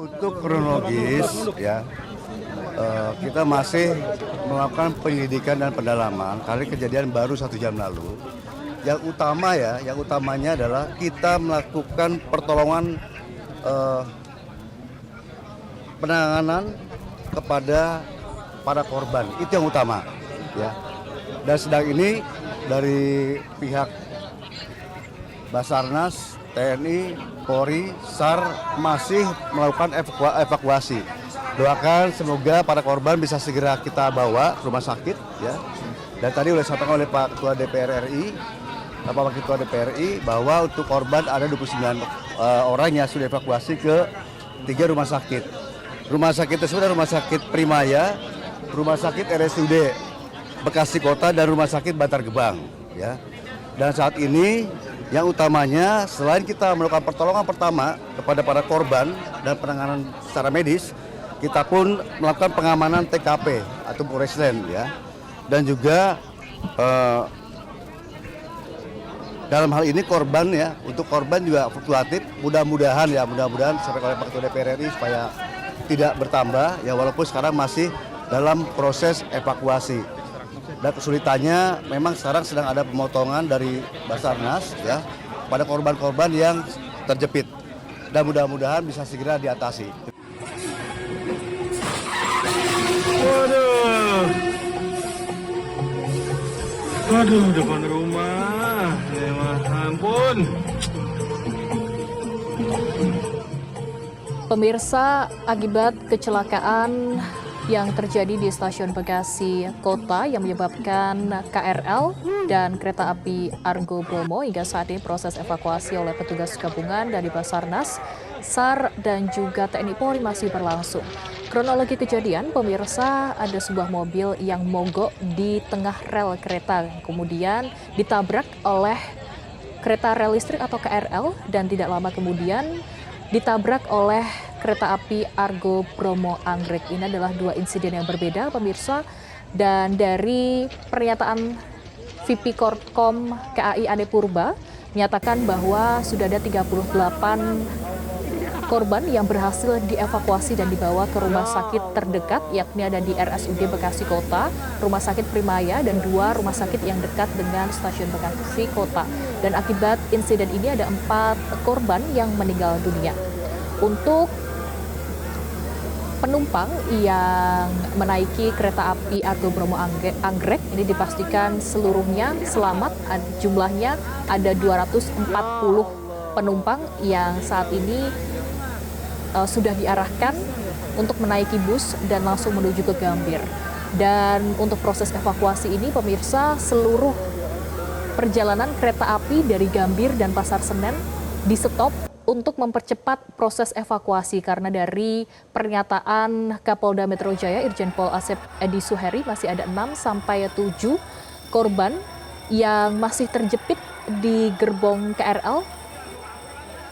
Untuk kronologis ya, kita masih melakukan penyelidikan dan pendalaman karena kejadian baru 1 jam lalu. Yang utamanya adalah kita melakukan pertolongan penanganan kepada para korban, itu yang utama ya. Dan sedang ini dari pihak Basarnas, TNI, Polri, SAR masih melakukan evakuasi. Doakan semoga para korban bisa segera kita bawa ke rumah sakit ya. Dan tadi sudah disampaikan oleh Pak Ketua DPR RI, Bapak Wakil Ketua DPR RI bahwa untuk korban ada 29 orang yang sudah evakuasi ke 3 rumah sakit. Rumah sakit tersebut adalah Rumah Sakit Primaya, Rumah Sakit RSUD Bekasi Kota, dan Rumah Sakit Bantar Gebang ya. Dan saat ini yang utamanya selain kita melakukan pertolongan pertama kepada para korban dan penanganan secara medis, kita pun melakukan pengamanan TKP atau Polresland ya. Dan juga dalam hal ini korban ya, untuk korban juga fluktuatif, mudah-mudahan sampai oleh Pak Ketua DPR RI supaya tidak bertambah ya, walaupun sekarang masih dalam proses evakuasi. Dan kesulitannya memang sekarang sedang ada pemotongan dari Basarnas ya pada korban-korban yang terjepit. Dan mudah-mudahan bisa segera diatasi. Waduh, depan rumah. Ya ampun. Pemirsa, akibat kecelakaan yang terjadi di stasiun Bekasi Kota yang menyebabkan KRL dan kereta api Argo Bromo, hingga saat ini proses evakuasi oleh petugas gabungan dari Basarnas, SAR, dan juga TNI Polri masih berlangsung. Kronologi kejadian, pemirsa, ada sebuah mobil yang mogok di tengah rel kereta, kemudian ditabrak oleh kereta rel listrik atau KRL, dan tidak lama kemudian ditabrak oleh kereta api Argo Bromo Anggrek. Ini adalah 2 insiden yang berbeda, pemirsa. Dan dari pernyataan VP Korpkom KAI Ade Purba menyatakan bahwa sudah ada 38 korban yang berhasil dievakuasi dan dibawa ke rumah sakit terdekat, yakni ada di RSUD Bekasi Kota, Rumah Sakit Primaya, dan 2 rumah sakit yang dekat dengan stasiun Bekasi Kota. Dan akibat insiden ini ada 4 korban yang meninggal dunia. Untuk penumpang yang menaiki kereta api Argo Bromo Anggrek ini dipastikan seluruhnya selamat. Jumlahnya ada 240 penumpang yang saat ini sudah diarahkan untuk menaiki bus dan langsung menuju ke Gambir. Dan untuk proses evakuasi ini, pemirsa, seluruh perjalanan kereta api dari Gambir dan Pasar Senen di-stop untuk mempercepat proses evakuasi, karena dari pernyataan Kapolda Metro Jaya Irjen Pol Asep Edi Suheri masih ada 6 sampai 7 korban yang masih terjepit di gerbong KRL.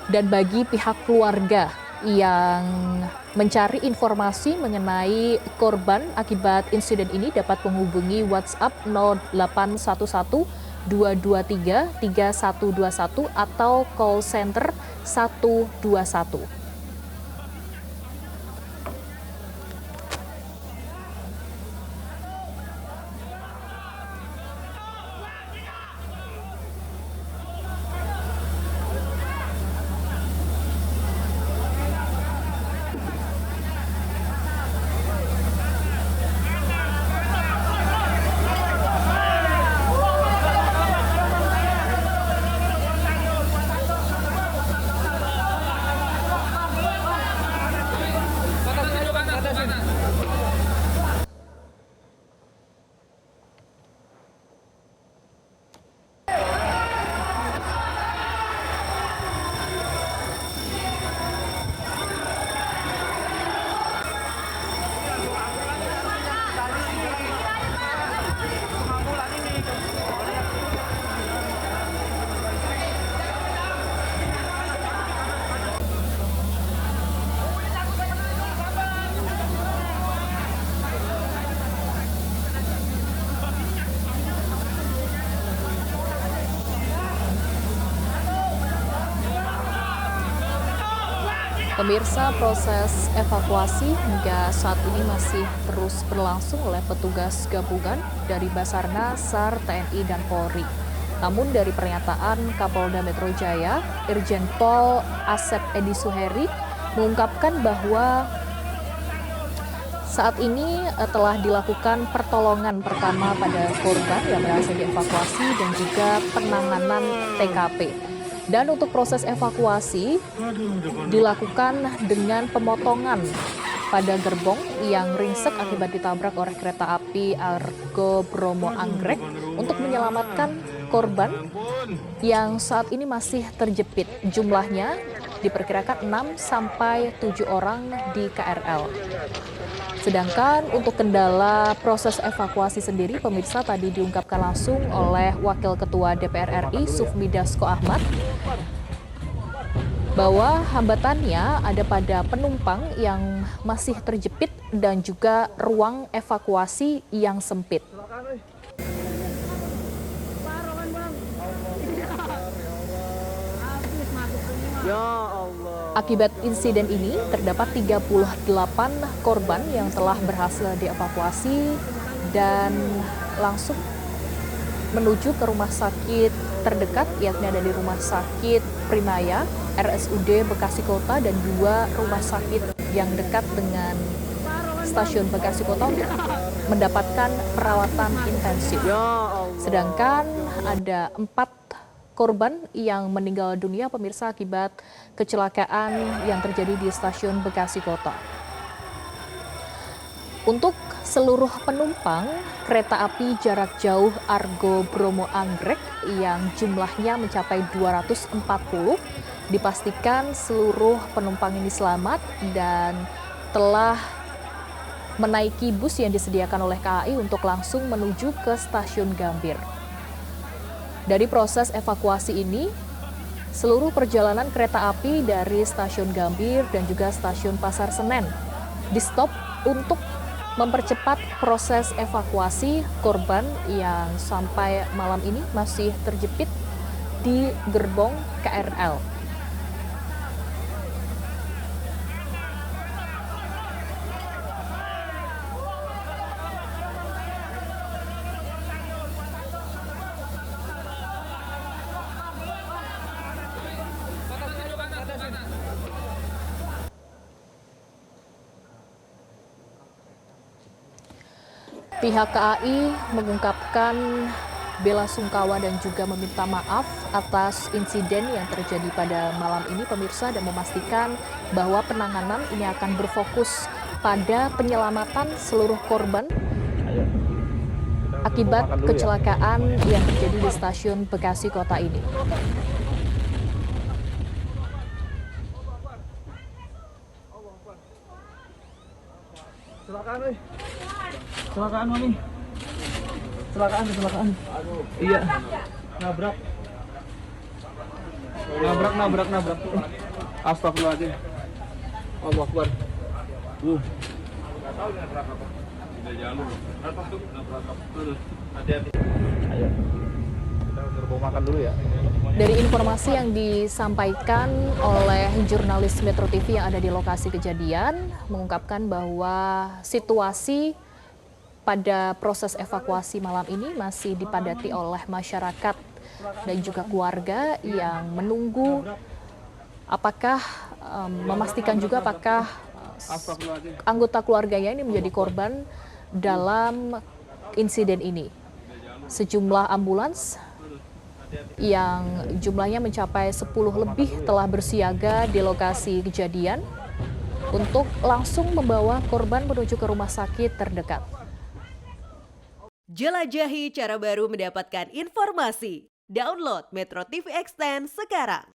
Dan bagi pihak keluarga yang mencari informasi mengenai korban akibat insiden ini dapat menghubungi WhatsApp 0811 223 3121 atau call center 121. Pemirsa, proses evakuasi hingga saat ini masih terus berlangsung oleh petugas gabungan dari Basarnas, SAR, TNI, dan Polri. Namun dari pernyataan Kapolda Metro Jaya, Irjen Pol Asep Edi Suheri mengungkapkan bahwa saat ini telah dilakukan pertolongan pertama pada korban yang berhasil dievakuasi dan juga penanganan TKP. Dan untuk proses evakuasi dilakukan dengan pemotongan pada gerbong yang ringsek akibat ditabrak oleh kereta api Argo Bromo Anggrek untuk menyelamatkan korban yang saat ini masih terjepit. Jumlahnya diperkirakan 6 sampai 7 orang di KRL. Sedangkan untuk kendala proses evakuasi sendiri, pemirsa, tadi diungkapkan langsung oleh Wakil Ketua DPR RI Sufmi Dasko Ahmad bahwa hambatannya ada pada penumpang yang masih terjepit dan juga ruang evakuasi yang sempit. Akibat insiden ini, terdapat 38 korban yang telah berhasil dievakuasi dan langsung menuju ke rumah sakit terdekat, yakni ada di Rumah Sakit Primaya, RSUD Bekasi Kota, dan 2 rumah sakit yang dekat dengan stasiun Bekasi Kota untuk mendapatkan perawatan intensif. Sedangkan ada 4 korban yang meninggal dunia, pemirsa, akibat kecelakaan yang terjadi di stasiun Bekasi Kota. Untuk seluruh penumpang kereta api jarak jauh Argo Bromo Anggrek yang jumlahnya mencapai 240, dipastikan seluruh penumpang ini selamat dan telah menaiki bus yang disediakan oleh KAI untuk langsung menuju ke stasiun Gambir. Dari proses evakuasi ini, seluruh perjalanan kereta api dari stasiun Gambir dan juga stasiun Pasar Senen di-stop untuk mempercepat proses evakuasi korban yang sampai malam ini masih terjepit di gerbong KRL. Pihak KAI mengungkapkan bela sungkawa dan juga meminta maaf atas insiden yang terjadi pada malam ini, pemirsa, dan memastikan bahwa penanganan ini akan berfokus pada penyelamatan seluruh korban akibat kecelakaan yang terjadi di stasiun Bekasi Kota ini. Kecelakaan Mami. Kecelakaan. Iya. Nabrak. Astagfirullahaladzim. Allahu Akbar. Hati-hati. Ayo. Kita gerbong makan dulu ya. Dari informasi yang disampaikan oleh jurnalis Metro TV yang ada di lokasi kejadian, mengungkapkan bahwa situasi pada proses evakuasi malam ini masih dipadati oleh masyarakat dan juga keluarga yang menunggu apakah memastikan juga apakah anggota keluarganya ini menjadi korban dalam insiden ini. Sejumlah ambulans yang jumlahnya mencapai 10 lebih telah bersiaga di lokasi kejadian untuk langsung membawa korban menuju ke rumah sakit terdekat. Jelajahi cara baru mendapatkan informasi. Download Metro TV Extend sekarang.